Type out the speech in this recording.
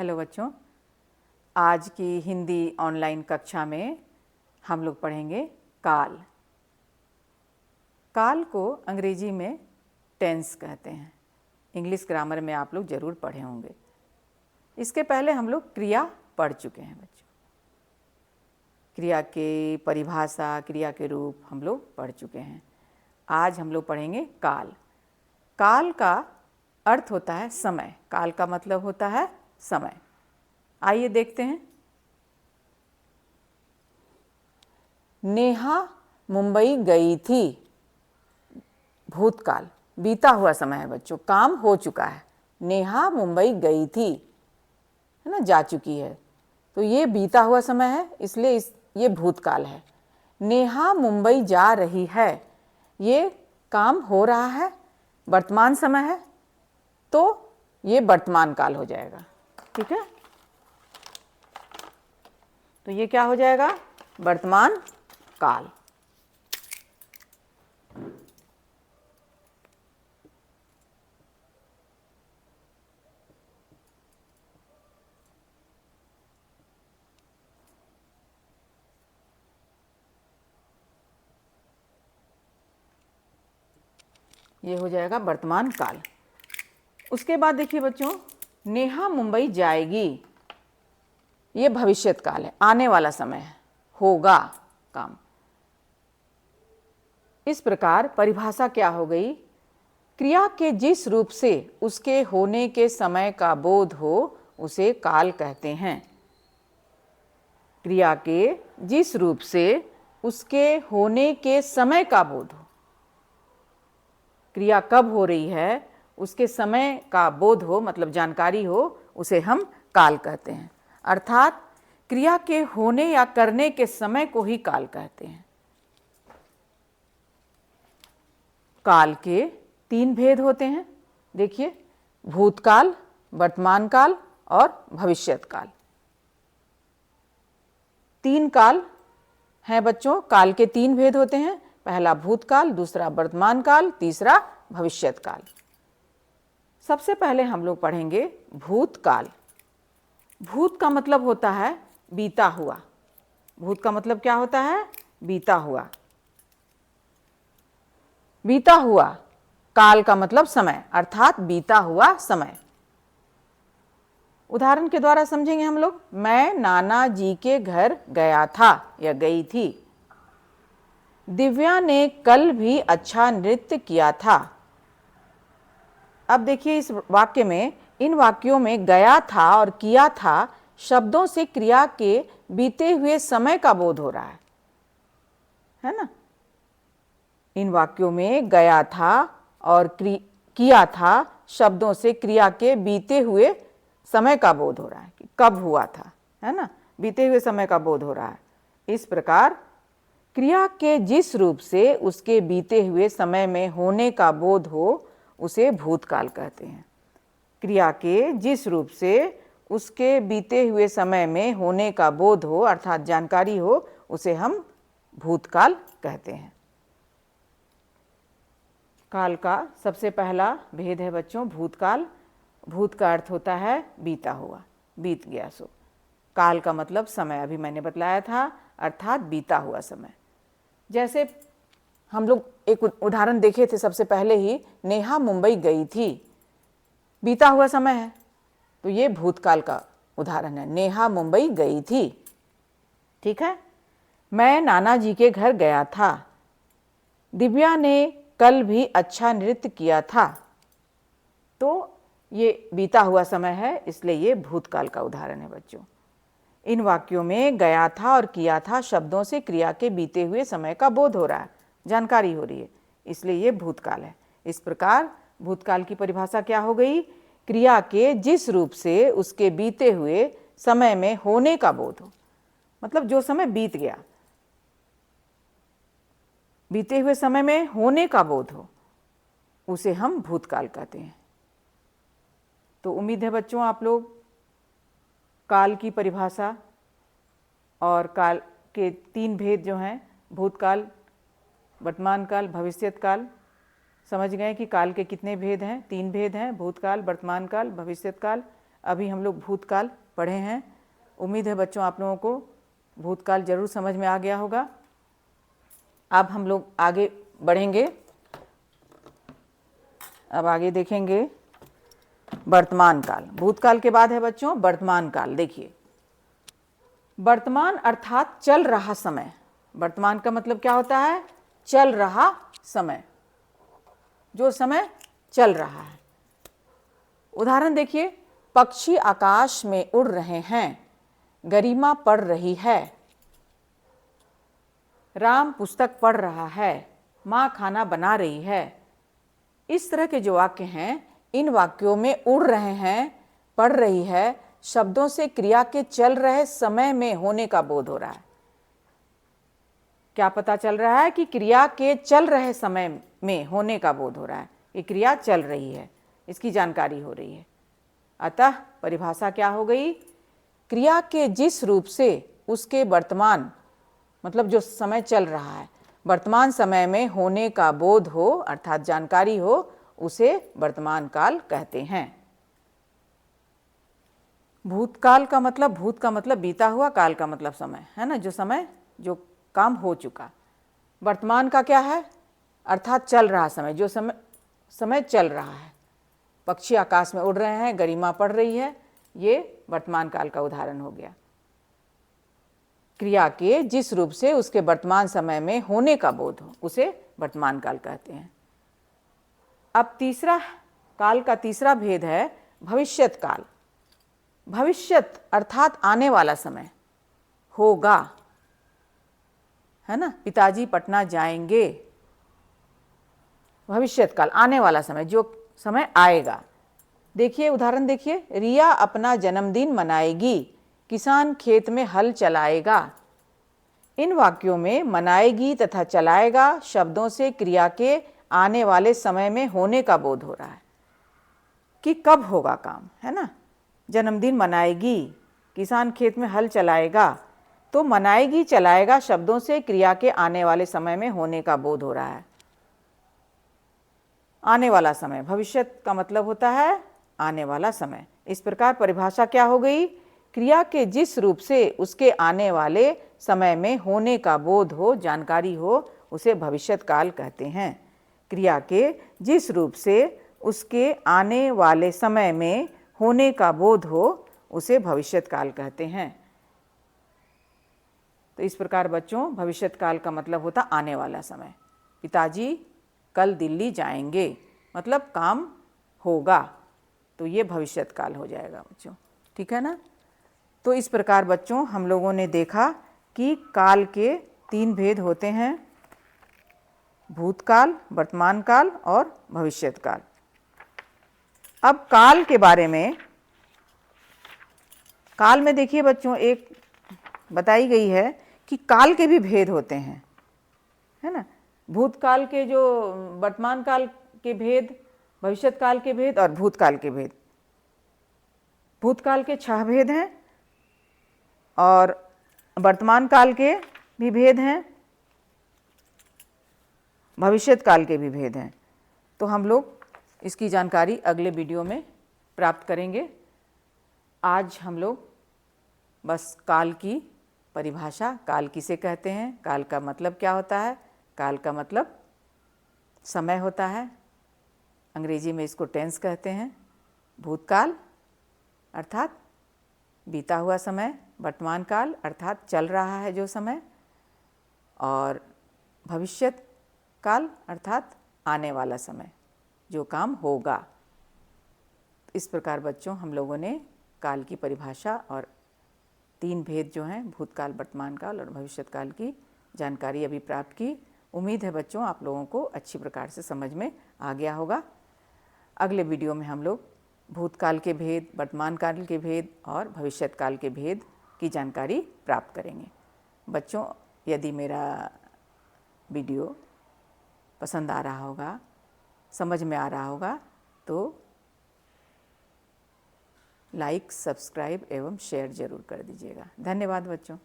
Hello बच्चों, आज की हिंदी ऑनलाइन कक्षा में हम लोग पढ़ेंगे काल। काल को अंग्रेजी में टेंस कहते हैं। इंग्लिश ग्रामर में आप लोग ज़रूर पढ़े होंगे। इसके पहले हम लोग क्रिया पढ़ चुके हैं बच्चों। क्रिया के परिभाषा, क्रिया के रूप हम लोग पढ़ चुके हैं। आज हम लोग पढ़ेंगे काल। काल का अर्थ होता है समय। काल का मतलब होता है समय। आइए देखते हैं। नेहा मुंबई गई थी। भूतकाल, बीता हुआ समय है बच्चों, काम हो चुका है। नेहा मुंबई गई थी, है ना, जा चुकी है, तो ये बीता हुआ समय है, इसलिए ये भूतकाल है। नेहा मुंबई जा रही है, ये काम हो रहा है, वर्तमान समय है, तो ये वर्तमान काल हो जाएगा। ठीक है, तो ये क्या हो जाएगा? वर्तमान काल। ये हो जाएगा वर्तमान काल। उसके बाद देखिए बच्चों, नेहा मुंबई जाएगी, ये भविष्यत काल है, आने वाला समय है, होगा काम। इस प्रकार परिभाषा क्या हो गई? क्रिया के जिस रूप से उसके होने के समय का बोध हो उसे काल कहते हैं। क्रिया के जिस रूप से उसके होने के समय का बोध हो, क्रिया कब हो रही है उसके समय का बोध हो, मतलब जानकारी हो, उसे हम काल कहते हैं। अर्थात क्रिया के होने या करने के समय को ही काल कहते हैं। काल के 3 भेद होते हैं। देखिए, भूतकाल, वर्तमान काल और भविष्यत काल। 3 काल हैं बच्चों। काल के 3 भेद होते हैं। पहला भूतकाल, दूसरा वर्तमान काल, तीसरा भविष्यत काल। सबसे पहले हम लोग पढ़ेंगे भूतकाल। भूत का मतलब होता है बीता हुआ। भूत का मतलब क्या होता है? बीता हुआ। बीता हुआ। काल का मतलब समय, अर्थात बीता हुआ समय। उदाहरण के द्वारा समझेंगे हम लोग। मैं नाना जी के घर गया था या गई थी। दिव्या ने कल भी अच्छा नृत्य किया था। अब देखिए, इस वाक्य में, इन वाक्यों में गया था और किया था शब्दों से क्रिया के बीते हुए समय का बोध हो रहा है ना। इन वाक्यों में गया था और किया था शब्दों से क्रिया के बीते हुए समय का बोध हो रहा है कि कब हुआ था, है ना, बीते हुए समय का बोध हो रहा है। इस प्रकार क्रिया के जिस रूप से उसके बीते हुए समय में होने का बोध हो उसे भूतकाल कहते हैं। क्रिया के जिस रूप से उसके बीते हुए समय में होने का बोध हो, अर्थात जानकारी हो, उसे हम भूतकाल कहते हैं। काल का सबसे पहला भेद है बच्चों भूतकाल। भूत का अर्थ होता है बीता हुआ, बीत गया सो। काल का मतलब समय, अभी मैंने बतलाया था, अर्थात बीता हुआ समय। जैसे हम लोग एक उदाहरण देखे थे सबसे पहले ही, नेहा मुंबई गई थी, बीता हुआ समय है, तो ये भूतकाल का उदाहरण है। नेहा मुंबई गई थी। ठीक है। मैं नाना जी के घर गया था। दिव्या ने कल भी अच्छा नृत्य किया था। तो ये बीता हुआ समय है, इसलिए ये भूतकाल का उदाहरण है बच्चों। इन वाक्यों में गया था और किया था शब्दों से क्रिया के बीते हुए समय का बोध हो रहा है, जानकारी हो रही है, इसलिए ये भूतकाल है। इस प्रकार भूतकाल की परिभाषा क्या हो गई? क्रिया के जिस रूप से उसके बीते हुए समय में होने का बोध हो, मतलब जो समय बीत गया, बीते हुए समय में होने का बोध हो, उसे हम भूतकाल कहते हैं। तो उम्मीद है बच्चों आप लोग काल की परिभाषा और काल के 3 भेद जो हैं, भूतकाल, वर्तमान काल, भविष्यत काल, समझ गए कि काल के कितने भेद हैं? 3 भेद हैं, भूतकाल, वर्तमान काल, भविष्यत काल। अभी हम लोग भूतकाल पढ़े हैं। उम्मीद है बच्चों आप लोगों को भूतकाल जरूर समझ में आ गया होगा। अब हम लोग आगे बढ़ेंगे। अब आगे देखेंगे वर्तमान काल। भूतकाल के बाद है बच्चों वर्तमान काल। देखिए, वर्तमान अर्थात चल रहा समय। वर्तमान का मतलब क्या होता है? चल रहा समय, जो समय चल रहा है। उदाहरण देखिए, पक्षी आकाश में उड़ रहे हैं, गरिमा पड़ रही है, राम पुस्तक पढ़ रहा है, माँ खाना बना रही है। इस तरह के जो वाक्य हैं, इन वाक्यों में उड़ रहे हैं, पढ़ रही है शब्दों से क्रिया के चल रहे समय में होने का बोध हो रहा है। क्या पता चल रहा है कि क्रिया के चल रहे समय में होने का बोध हो रहा है। ये क्रिया चल रही है, इसकी जानकारी हो रही है। अतः परिभाषा क्या हो गई? क्रिया के जिस रूप से उसके वर्तमान मतलब जो समय चल रहा है, वर्तमान समय में होने का बोध हो अर्थात जानकारी हो, उसे वर्तमान काल कहते हैं। भूतकाल का मतलब, भूत का मतलब बीता हुआ, काल का मतलब समय है ना, जो समय जो काम हो चुका। वर्तमान का क्या है? अर्थात चल रहा समय, जो समय चल रहा है। पक्षी आकाश में उड़ रहे हैं, गरिमा पड़ रही है, ये वर्तमान काल का उदाहरण हो गया। क्रिया के जिस रूप से उसके वर्तमान समय में होने का बोध हो, उसे वर्तमान काल कहते हैं। अब तीसरा काल का तीसरा भेद है भविष्यत काल। भविष्यत अर्थात आने वाला समय, होगा, है ना। पिताजी पटना जाएंगे, भविष्यत काल, आने वाला समय, जो समय आएगा। देखिए उदाहरण देखिए, रिया अपना जन्मदिन मनाएगी, किसान खेत में हल चलाएगा। इन वाक्यों में मनाएगी तथा चलाएगा शब्दों से क्रिया के आने वाले समय में होने का बोध हो रहा है कि कब होगा काम, है ना। जन्मदिन मनाएगी, किसान खेत में हल चलाएगा, तो मनाएगी चलाएगा शब्दों से क्रिया के आने वाले समय में होने का बोध हो रहा है। आने वाला समय, भविष्यत का मतलब होता है आने वाला समय। इस प्रकार परिभाषा क्या हो गई? क्रिया के जिस रूप से उसके आने वाले समय में होने का बोध हो, जानकारी हो, उसे भविष्यत काल कहते हैं। क्रिया के जिस रूप से उसके आने वाले समय में होने का बोध हो, उसे भविष्यत काल कहते हैं। तो इस प्रकार बच्चों भविष्यत काल का मतलब होता आने वाला समय। पिताजी कल दिल्ली जाएंगे, मतलब काम होगा, तो ये भविष्यत काल हो जाएगा बच्चों, ठीक है ना। तो इस प्रकार बच्चों हम लोगों ने देखा कि काल के तीन भेद होते हैं, भूतकाल, वर्तमान काल और भविष्यत काल। अब काल के बारे में, काल में देखिए बच्चों एक बताई गई है कि काल के भी भेद होते हैं, है ना। भूतकाल के जो वर्तमान काल के भेद, भविष्यत काल के भेद और भूतकाल के भेद। भूतकाल के 6 भेद हैं और वर्तमान काल के भी भेद हैं, भविष्यत काल के भी भेद हैं। तो हम लोग इसकी जानकारी अगले वीडियो में प्राप्त करेंगे। आज हम लोग बस काल की परिभाषा, काल किसे कहते हैं, काल का मतलब क्या होता है, काल का मतलब समय होता है, अंग्रेजी में इसको टेंस कहते हैं। भूतकाल अर्थात बीता हुआ समय, वर्तमान काल अर्थात चल रहा है जो समय, और भविष्यत काल अर्थात आने वाला समय, जो काम होगा। इस प्रकार बच्चों हम लोगों ने काल की परिभाषा और 3 भेद जो हैं, भूतकाल, वर्तमान काल और भविष्यत काल की जानकारी अभी प्राप्त की। उम्मीद है बच्चों आप लोगों को अच्छी प्रकार से समझ में आ गया होगा। अगले वीडियो में हम लोग भूतकाल के भेद, वर्तमान काल के भेद और भविष्यत काल के भेद की जानकारी प्राप्त करेंगे। बच्चों यदि मेरा वीडियो पसंद आ रहा होगा, समझ में आ रहा होगा, तो लाइक, सब्सक्राइब एवं शेयर जरूर कर दीजिएगा। धन्यवाद बच्चों।